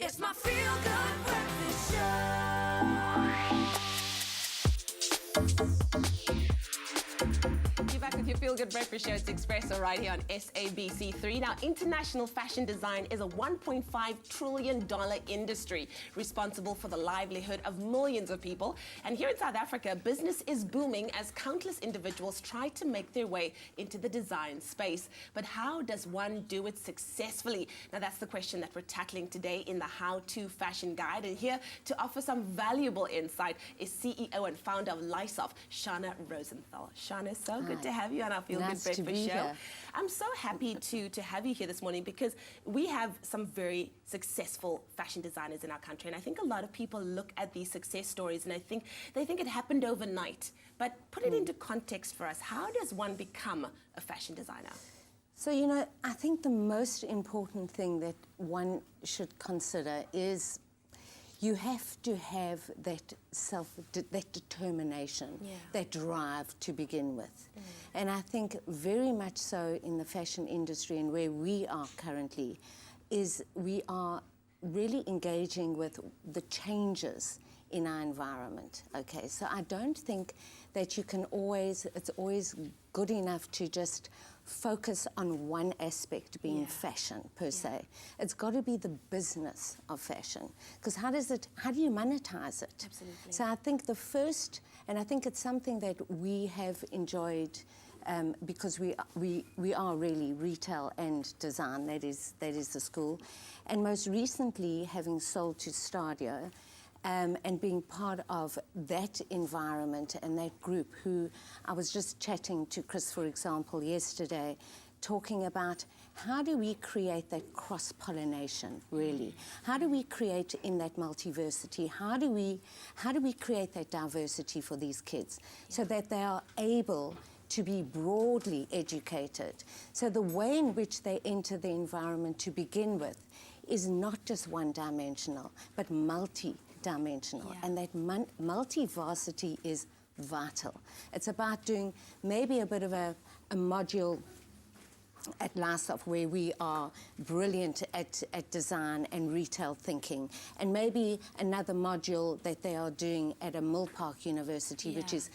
It's my feel-good breakfast show. You're back with your feel-good breakfast show. It's Expresso right here on SABC3. Now, international fashion design is a $1.5 trillion industry responsible for the livelihood of millions of people. And here in South Africa, business is booming as countless individuals try to make their way into the design space. But how does one do it successfully? Now, that's the question that we're tackling today in the How-To Fashion Guide. And here to offer some valuable insight is CEO and founder of Lysoft, Shana Rosenthal. Shana, so good to have you on our Feel Good Breakfast Show. Here. I'm so happy to have you here this morning because we have some very successful fashion designers in our country, and I think a lot of people look at these success stories and they think it happened overnight. But put it into context for us. How does one become a fashion designer? So, you know, I think the most important thing that one should consider is you have to have that that determination, that drive to begin with. And I think very much so in the fashion industry and where we are currently is we are really engaging with the changes in our environment, okay? So I don't think that you can it's always good enough to just focus on one aspect being fashion per se. It's got to be the business of fashion, because how do you monetize it? Absolutely. So I think the first, and I think it's something that we have enjoyed because we are really retail and design, that is the school. And most recently, having sold to Stadio, and being part of that environment and that group who I was just chatting to Chris, for example, yesterday, talking about how do we create that cross-pollination, really? How do we create in that multiversity? How do we create that diversity for these kids so that they are able to be broadly educated? So the way in which they enter the environment to begin with is not just one-dimensional, but multi-dimensional. And that multi-varsity is vital. It's about doing maybe a bit of a module at Lysoft where we are brilliant at design and retail thinking, and maybe another module that they are doing at a Mill Park University, which is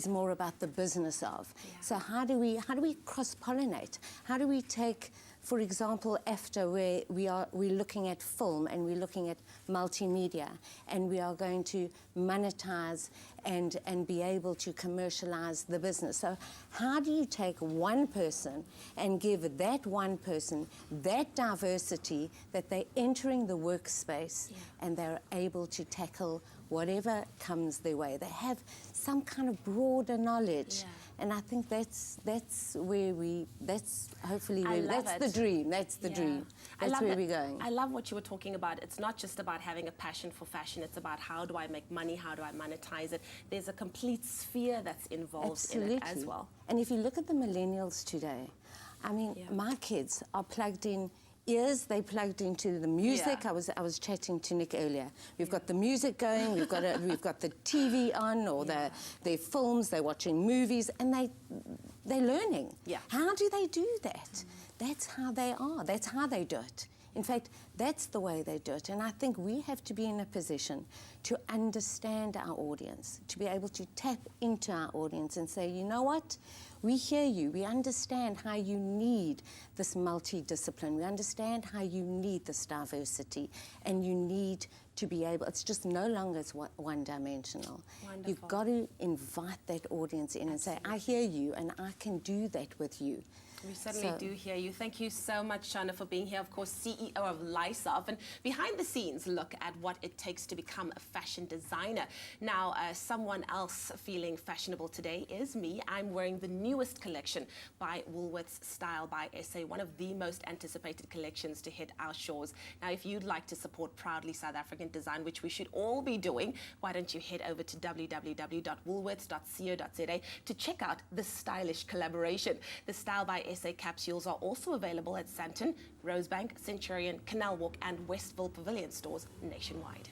more about the business of. So how do we cross-pollinate? How do we take, for example, after where we're looking at film and we're looking at multimedia, and we are going to monetize and be able to commercialize the business. So how do you take one person and give that one person that diversity that they're entering the workspace and they're able to tackle whatever comes their way? They have some kind of broader knowledge. And I think that's where that's the dream. That's the dream. That's where we're going. I love what you were talking about. It's not just about having a passion for fashion. It's about how do I make money? How do I monetize it? There's a complete sphere that's involved in it as well. And if you look at the millennials today, I mean, my kids are plugged in. They plugged into the music. I was chatting to Nick earlier. We've got the music going. We've got the TV on, or their films. They're watching movies, and they're learning. How do they do that? That's how they are. That's how they do it. In fact, that's the way they do it. And I think we have to be in a position to understand our audience, to be able to tap into our audience and say, you know what? We hear you. We understand how you need this multidiscipline. We understand how you need this diversity, and you need to be able, it's just no longer one-dimensional. You've got to invite that audience in and say, I hear you, and I can do that with you. We certainly do hear you. Thank you so much, Shana, for being here. Of course, CEO of Lysoft, and behind the scenes look at what it takes to become a fashion designer. Now, someone else feeling fashionable today is me. I'm wearing the newest collection by Woolworths, Style by SA, one of the most anticipated collections to hit our shores. Now, if you'd like to support proudly South African design, which we should all be doing, why don't you head over to www.woolworths.co.za to check out this stylish collaboration. The Style by SA capsules are also available at Sandton, Rosebank, Centurion, Canal Walk and Westville Pavilion stores nationwide.